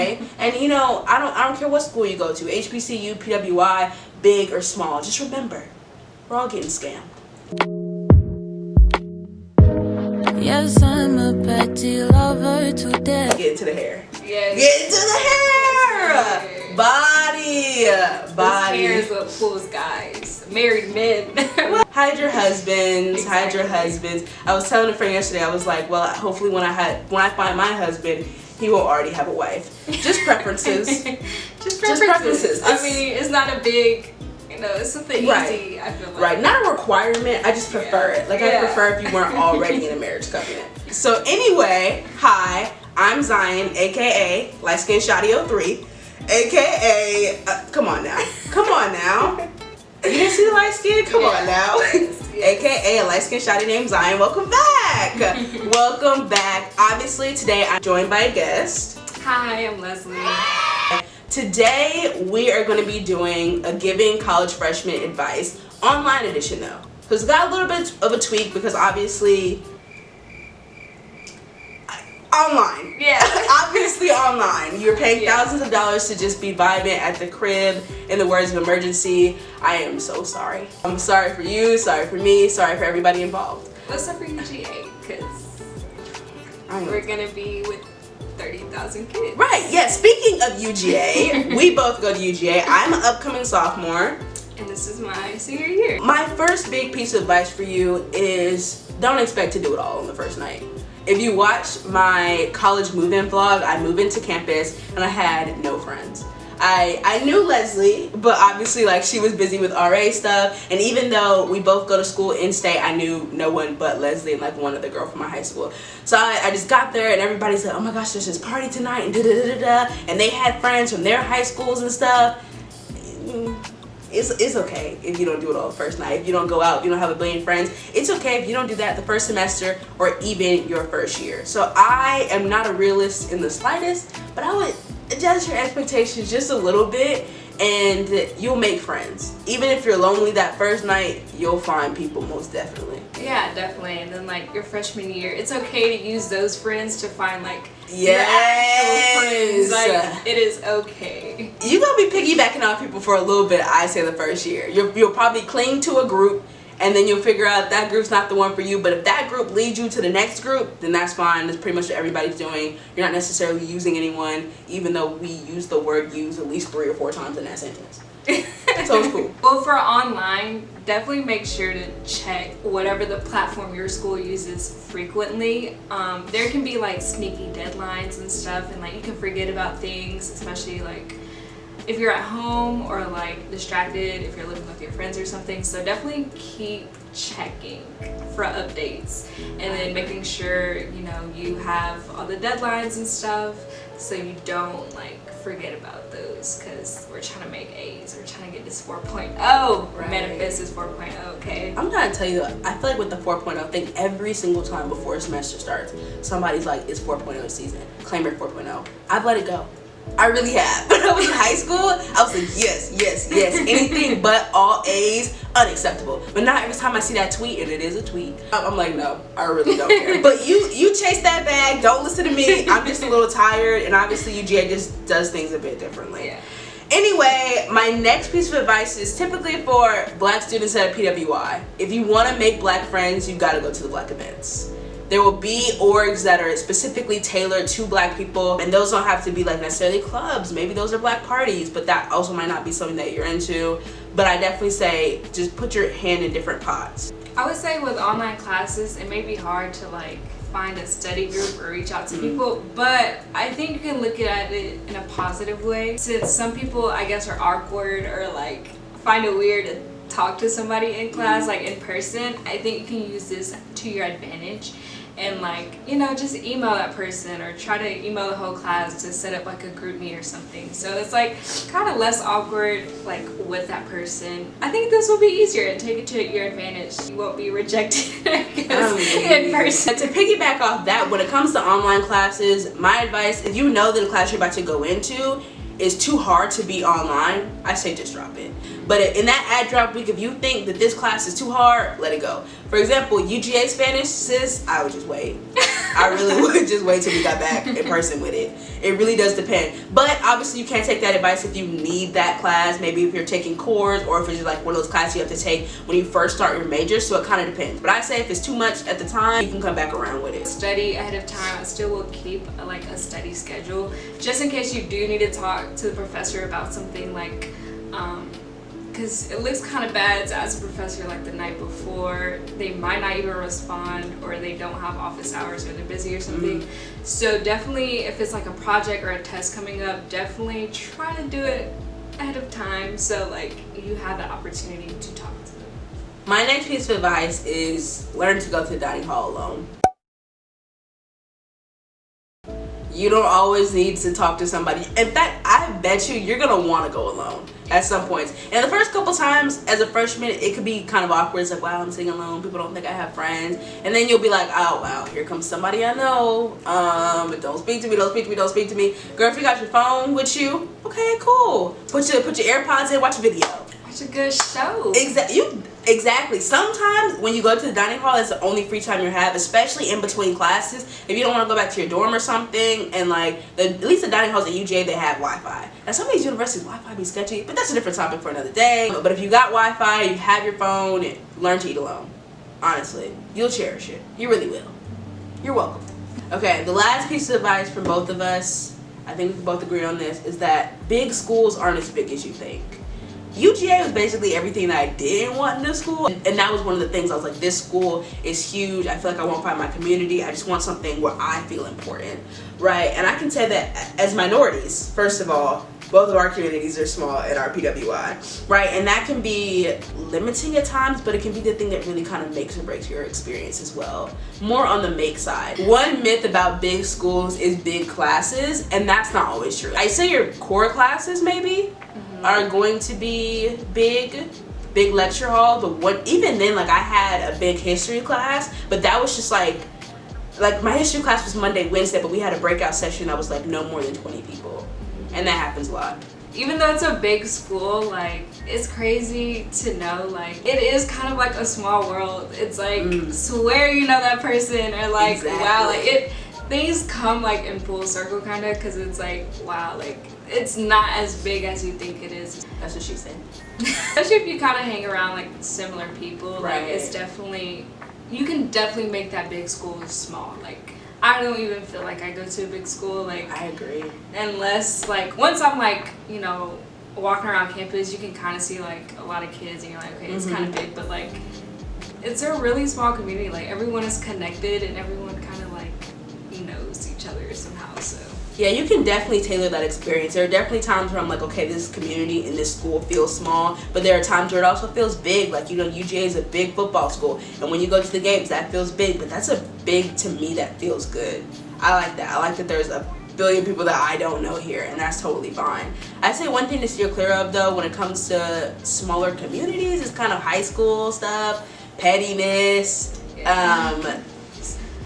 okay? And you know, I don't care what school you go to, HBCU, PWI, big or small. Just remember, we're all getting scammed. Yes, I'm a petty lover today. Get into the hair. Yes. Get into the hair. Body. This hair is what fools guys. Married men. Hide your husbands. Exactly. Hide your husbands. I was telling a friend yesterday. I was like, well, hopefully when I find my husband, he will already have a wife. Just preferences. Just preferences. I It's- mean, it's not a big. It's something easy, I feel like. Right, not a requirement, I just prefer it. Like, I prefer if you weren't already in a marriage covenant. So anyway, hi, I'm Zion, aka Light Skin Shoutout 03, aka, come on now. You didn't see the light skin? Come on now. Yes. AKA a light skin shawty named Zion. Welcome back. Welcome back. Obviously, today I'm joined by a guest. Hi, I'm Leslie. Today we are going to be doing a Giving College Freshman Advice online edition though. Because it got a little bit of a tweak because obviously online. Yeah. Obviously online. You're paying thousands of dollars to just be vibing at the crib. In the words of emergency, I am so sorry. I'm sorry for you, sorry for me, sorry for everybody involved. What's up for UGA? Because we're going to be with 30,000 kids. Right, yeah, speaking of UGA, we both go to UGA. I'm an upcoming sophomore. And this is my senior year. My first big piece of advice for you is don't expect to do it all on the first night. If you watch my college move-in vlog, I moved into campus and I had no friends. I knew Leslie, but obviously like she was busy with RA stuff, and even though we both go to school in state, I knew no one but Leslie and like one other girl from my high school. So I just got there and everybody's like, oh my gosh, there's this party tonight and da-da-da-da-da, and they had friends from their high schools and stuff. It's okay if you don't do it all the first night. If you don't go out, if you don't have a billion friends, it's okay if you don't do that the first semester or even your first year. So I am not a realist in the slightest, but I would adjust your expectations just a little bit and you'll make friends. Even if you're lonely that first night, you'll find people most definitely. Yeah, definitely. And then like your freshman year, it's okay to use those friends to find like yes, your actual friends. Like it is okay. You're gonna be piggybacking on people for a little bit, I say the first year. You'll probably cling to a group and then you'll figure out that group's not the one for you. But if that group leads you to the next group, then that's fine. That's pretty much what everybody's doing. You're not necessarily using anyone, even though we use the word use at least 3 or 4 times in that sentence. So it's cool. Well, for online, definitely make sure to check whatever the platform your school uses frequently. There can be like sneaky deadlines and stuff, and like you can forget about things, especially like if you're at home or like distracted if you're living with your friends or something. So definitely keep checking for updates and then making sure you have all the deadlines and stuff so you don't like forget about those, because we're trying to make A's. We're trying to get this 4.0. Right. Manifest is 4.0, okay? I'm trying to tell you, I feel like with the 4.0 thing, every single time before a semester starts, somebody's like, it's 4.0 season. Claim your 4.0. I've let it go. I really have. When I was in high school, I was like, yes. Anything but all A's, unacceptable. But now every time I see that tweet, and it is a tweet, I'm like, no, I really don't care. But you chase that bag. Don't listen to me. I'm just a little tired, and obviously UGA just does things a bit differently. Yeah. Anyway, my next piece of advice is typically for black students at PWI. If you want to make black friends, you got to go to the black events. There will be orgs that are specifically tailored to black people, and those don't have to be like necessarily clubs. Maybe those are black parties, but that also might not be something that you're into. But I definitely say just put your hand in different pots. I would say with online classes, it may be hard to like find a study group or reach out to people, but I think you can look at it in a positive way. Since some people, I guess, are awkward or like find it weird to talk to somebody in class, like in person, I think you can use this to your advantage. And like, just email that person or try to email the whole class to set up like a group meet or something. So it's like kind of less awkward like with that person. I think this will be easier and take it to your advantage. You won't be rejected in person. To piggyback off that, when it comes to online classes, my advice, if you know that the class you're about to go into is too hard to be online, I say just drop it. But in that add drop week, if you think that this class is too hard, let it go. For example, UGA Spanish, sis, I would just wait. I really would just wait till we got back in person with it. It really does depend. But obviously you can't take that advice if you need that class. Maybe if you're taking cores, or if it's like one of those classes you have to take when you first start your major. So it kind of depends. But I say if it's too much at the time, you can come back around with it. Study ahead of time. I still will keep a study schedule just in case you do need to talk to the professor about something, like because it looks kind of bad to ask a professor like the night before. They might not even respond, or they don't have office hours, or they're busy or something. So definitely, if it's like a project or a test coming up, definitely try to do it ahead of time, so like you have the opportunity to talk to them. My next piece of advice is learn to go to the dining hall alone. You don't always need to talk to somebody. In fact, I bet you're gonna want to go alone at some points. And the first couple times as a freshman, it could be kind of awkward. It's like, wow, I'm sitting alone. People don't think I have friends. And then you'll be like, oh wow, here comes somebody I know. Don't speak to me. Don't speak to me. Don't speak to me. Girl, if you got your phone with you, okay, cool. Put your AirPods in. Watch a video. Watch a good show. Exactly. Sometimes when you go to the dining hall, it's the only free time you have, especially in between classes. If you don't want to go back to your dorm or something, and like at least the dining halls at UGA, they have Wi-Fi. And some of these universities, Wi-Fi be sketchy, but that's a different topic for another day. But if you got Wi-Fi, you have your phone, learn to eat alone. Honestly, you'll cherish it. You really will. You're welcome. Okay, the last piece of advice from both of us, I think we can both agree on this, is that big schools aren't as big as you think. UGA was basically everything that I didn't want in this school, and that was one of the things I was like, this school is huge. I feel like I won't find my community. I just want something where I feel important, right? And I can say that as minorities, first of all, both of our communities are small in our PWI, right? And that can be limiting at times, but it can be the thing that really kind of makes or breaks your experience as well. More on the make side. One myth about big schools is big classes, and that's not always true. I say your core classes maybe are going to be big lecture hall, but even then, like I had a big history class, but that was just like my history class was Monday, Wednesday, but we had a breakout session that was like no more than 20 people. And that happens a lot. Even though it's a big school, like it's crazy to know, like it is kind of like a small world. It's like swear you know that person, or like exactly. Wow, like things come like in full circle kind of, because it's like wow, like it's not as big as you think it is. That's what she said. Especially if you kind of hang around like similar people, right. Like it's definitely, you can definitely make that big school small. Like I don't even feel like I go to a big school, like I agree. Unless like once I'm like, you know, walking around campus, you can kind of see like a lot of kids and you're like, okay, it's kind of big, but like it's a really small community. Like everyone is connected and everyone kind of like knows each other somehow. So yeah, you can definitely tailor that experience. There are definitely times where I'm like, okay, this community in this school feels small, but there are times where it also feels big. Like, you know, UGA is a big football school, and when you go to the games, that feels big, but that's a big, to me, that feels good. I like that. I like that there's a billion people that I don't know here, and that's totally fine. I'd say one thing to steer clear of, though, when it comes to smaller communities is kind of high school stuff, pettiness,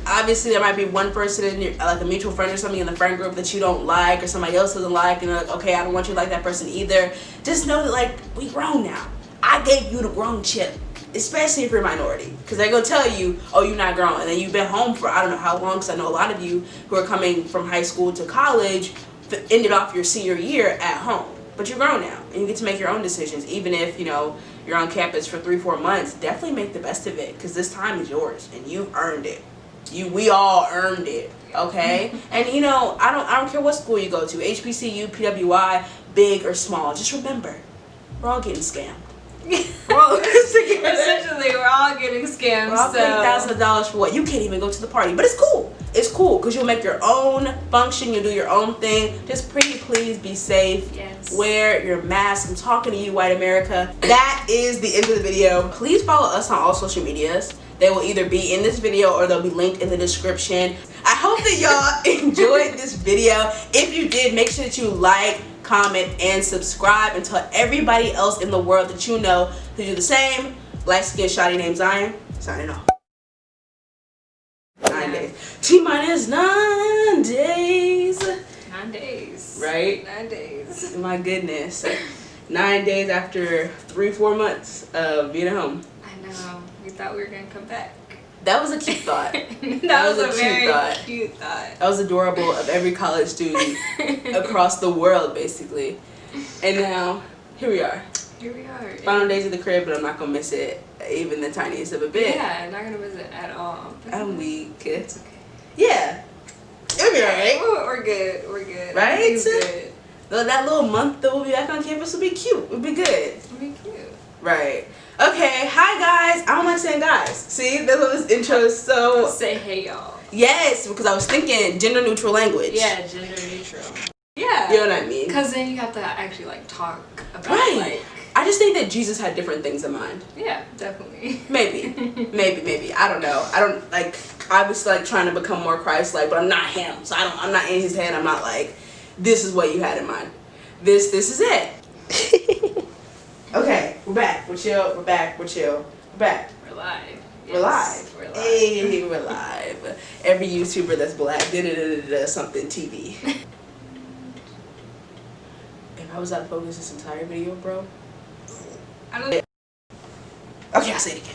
obviously there might be one person in your, like a mutual friend or something in the friend group that you don't like, or somebody else doesn't like, and you're like, okay, I don't want you to like that person either. Just know that like we grown now. I gave you the grown chip, especially if you're a minority, because they're gonna tell you, oh, you're not grown, and then you've been home for I don't know how long, because I know a lot of you who are coming from high school to college ended off your senior year at home. But you're grown now, and you get to make your own decisions. Even if, you know, you're on campus for 3-4 months, definitely make the best of it, because this time is yours and you earned it. We all earned it, okay? And you know, I don't care what school you go to, HBCU, PWI, big or small. Just remember, we're all getting scammed. Essentially, we're all getting scammed. We're all paying $1,000 for what? You can't even go to the party, but it's cool. It's cool because you'll make your own function. You'll do your own thing. Just pretty please be safe. Yes. Wear your mask. I'm talking to you, white America. That is the end of the video. Please follow us on all social medias. They will either be in this video or they'll be linked in the description. I hope that y'all enjoyed this video. If you did, make sure that you like, comment, and subscribe, and tell everybody else in the world that you know to do the same. Light-skinned shawty named Zion, signing off. 9 days. T-minus 9 days. 9 days. Right? 9 days. My goodness. 9 days after 3-4 months of being at home. I know. We thought we were gonna come back. That was a cute thought. that was a very cute thought. That was adorable of every college student across the world, basically. And now, here we are. Here we are. Final days of the crib, but I'm not gonna miss it even the tiniest of a bit. Yeah, not gonna miss it at all. I'm weak. It's okay. Yeah. It'll be alright. We're good. We're good. Right? Everything's good. That little month that we'll be back on campus will be cute. It'll be good. It'll be cute. Right. Okay. Hi, guys. I don't like saying guys. See, that's what this intro is so... Say hey, y'all. Yes, because I was thinking gender neutral language. Yeah, gender neutral. Yeah. You know what I mean? Because then you have to actually, like, talk about, Right. like... I just think that Jesus had different things in mind. Yeah, definitely. Maybe. Maybe. I don't know. I don't, like, I was, like, trying to become more Christ-like, but I'm not him. So I'm not in his head. I'm not like, this is what you had in mind. This is it. Okay, we're back. We're chill. We're back. We're chill. We're back. We're live. We're live. We're live. Hey, we're live. Every YouTuber that's black, something TV. If I was out of focus this entire video, bro. I don't... Okay, I'll say it again.